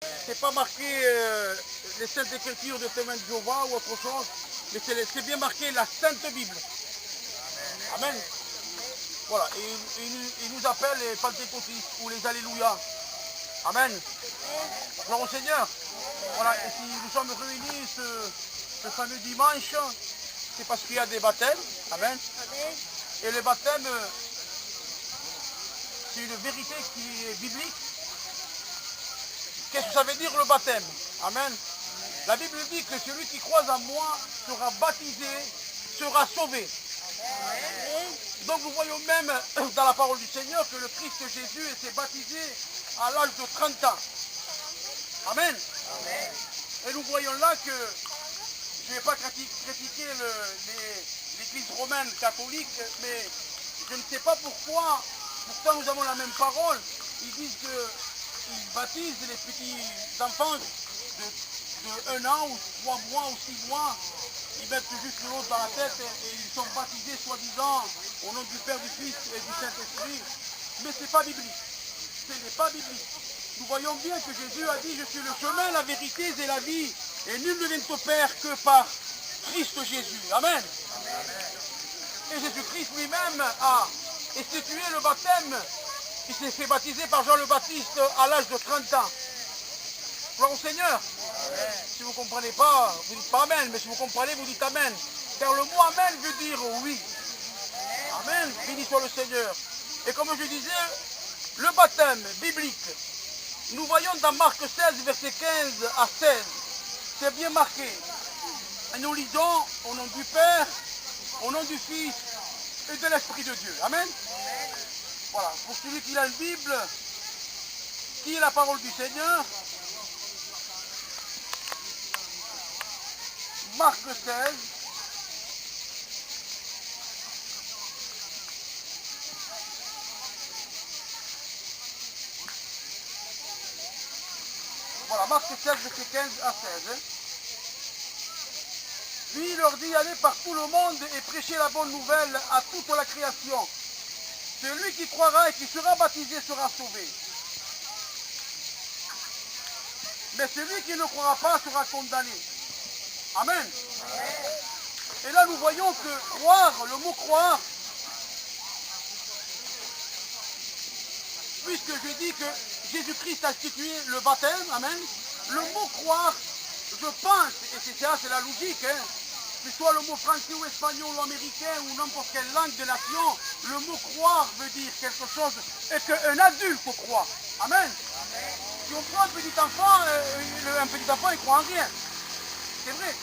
C'est pas marqué les Saintes Écritures de témoins de Jéhovah ou autre chose, mais c'est bien marqué la Sainte Bible. Amen. Voilà, et il nous appelle les pentecôtistes ou les Alléluia. Amen. Gloire au Seigneur. Voilà, et si nous sommes réunis ce fameux dimanche, c'est parce qu'il y a des baptêmes. Amen. Et le baptême, c'est une vérité qui est biblique. Qu'est-ce que ça veut dire le baptême? Amen. La Bible dit que celui qui croit en moi sera baptisé, sera sauvé. Donc nous voyons même dans la parole du Seigneur que le Christ Jésus s'est baptisé à l'âge de 30 ans. Amen. Et nous voyons là que, je ne vais pas critiquer l'église romaine catholique, mais je ne sais pas pourquoi, pourtant nous avons la même parole, ils disent qu'ils baptisent les petits enfants de 1 an ou 3 mois ou 6 mois, ils mettent juste l'eau dans la tête et ils sont baptisés soi-disant au nom du Père, du Fils et du Saint-Esprit. Mais ce n'est pas biblique. Ce n'est pas biblique. Nous voyons bien que Jésus a dit, je suis le chemin, la vérité et la vie, et nul ne vient au Père que par Christ Jésus. Amen. Et Jésus-Christ lui-même a institué le baptême. Il s'est fait baptiser par Jean le Baptiste à l'âge de 30 ans. Gloire au Seigneur. Amen. Si vous ne comprenez pas, vous dites pas Amen, mais si vous comprenez, vous dites Amen. Car le mot Amen veut dire oui. Amen. Béni soit le Seigneur. Et comme je disais, le baptême biblique, nous voyons dans Marc 16, versets 15 à 16, c'est bien marqué. Et nous lisons au nom du Père, au nom du Fils et de l'Esprit de Dieu. Amen. Voilà, pour celui qui a une Bible, qui est la parole du Seigneur, Marc 16, voilà, Marc 16, verset 15 à 16. Puis il leur dit, allez par tout le monde et prêchez la bonne nouvelle à toute la création. Celui qui croira et qui sera baptisé sera sauvé. Mais celui qui ne croira pas sera condamné. Amen. Et là nous voyons que croire, le mot croire, puisque je dis que Jésus-Christ a institué le baptême, amen, le mot croire, je pense, et c'est ça, c'est la logique, hein, que ce soit le mot français ou espagnol ou américain ou n'importe quelle langue de nation, le mot croire veut dire quelque chose et qu'un adulte croit. Amen. Si on prend un petit enfant il croit en rien. C'est vrai,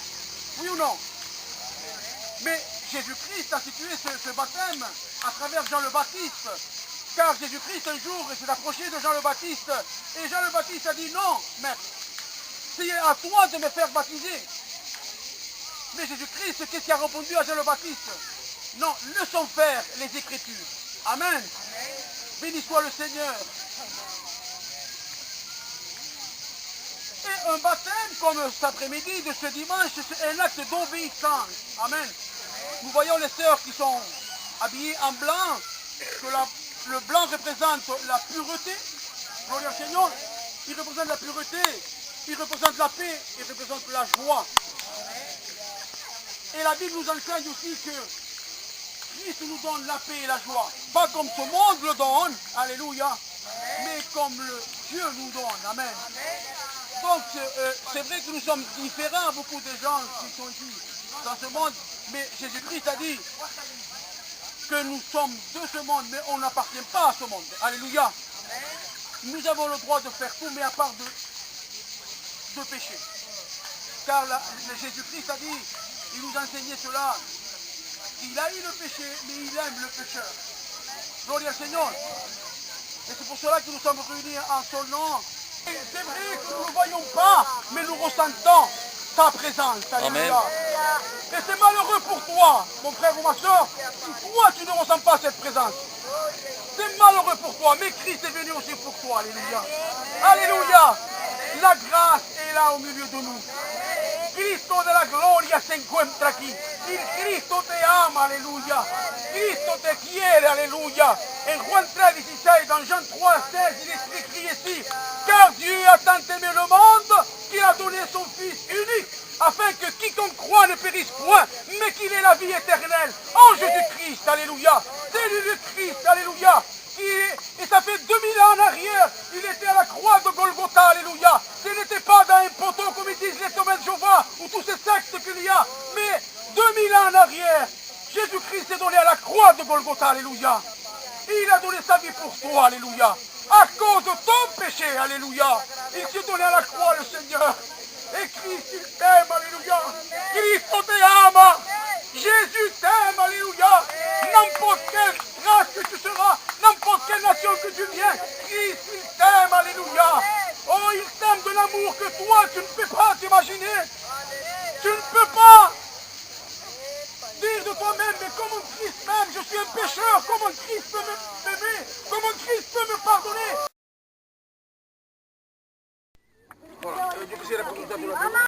oui ou non? Mais Jésus-Christ a institué ce baptême à travers Jean le Baptiste. Car Jésus-Christ un jour s'est approché de Jean le Baptiste et Jean le Baptiste a dit non, maître, c'est à toi de me faire baptiser. Mais Jésus-Christ, qu'est-ce qu'il a répondu à Jean le Baptiste? Non, laissons faire les Écritures. Amen. Béni soit le Seigneur. Et un baptême comme cet après-midi de ce dimanche, c'est un acte d'obéissance. Amen. Nous voyons les sœurs qui sont habillées en blanc, que le blanc représente la pureté. Gloire au Seigneur. Il représente la pureté, il représente la paix, il représente la joie. Et la Bible nous enseigne aussi que Christ nous donne la paix et la joie. Pas comme ce monde le donne, alléluia, mais comme Dieu nous donne. Amen. Donc c'est vrai que nous sommes différents, beaucoup de gens qui sont ici dans ce monde, mais Jésus-Christ a dit que nous sommes de ce monde, mais on n'appartient pas à ce monde. Alléluia. Nous avons le droit de faire tout, mais à part de pécher. Car Jésus-Christ a dit, il nous a enseigné cela, il a eu le péché, mais il aime le pécheur. Gloire au Seigneur. Et c'est pour cela que nous sommes réunis en son nom. C'est vrai que nous ne le voyons pas, mais nous ressentons sa présence. Alléluia. Et c'est malheureux pour toi, mon frère ou ma soeur, si toi tu ne ressens pas cette présence. C'est malheureux pour toi, mais Christ est venu aussi pour toi. Alléluia. Alléluia. La grâce est là au milieu de nous. Cristo de la gloria se encuentra aquí. Il Cristo te ama, alléluia. Cristo te quiere, alléluia. En Juan 13, 16, dans Jean 3, 16, il est écrit ici, car Dieu a tant aimé le monde son Fils unique, afin que quiconque croit ne périsse point, mais qu'il ait la vie éternelle. En Jésus-Christ, alléluia. C'est lui le Christ, alléluia. Et ça fait 2000 ans en arrière, il était à la croix de Golgotha, alléluia. Ce n'était pas dans un poteau comme ils disent les témoins de Jéhovah, ou tous ces sectes qu'il y a, mais 2000 ans en arrière, Jésus-Christ s'est donné à la croix de Golgotha, alléluia. Il a donné sa vie pour toi, alléluia. À cause de ton péché, alléluia. Il s'est donné à la croix, le Seigneur. Et Christ, il t'aime, alléluia. Christ te ama. Jésus t'aime, alléluia. N'importe quelle race que tu seras, n'importe quelle nation que tu viens, Christ, il t'aime, alléluia. Oh, il t'aime de l'amour que toi, tu ne peux pas t'imaginer. Tu ne peux pas dire de toi-même, mais comment Christ m'aime, je suis un pécheur, comment Christ peut m'aimer, comment Christ peut me pardonner. Voilà, Dieu que c'est la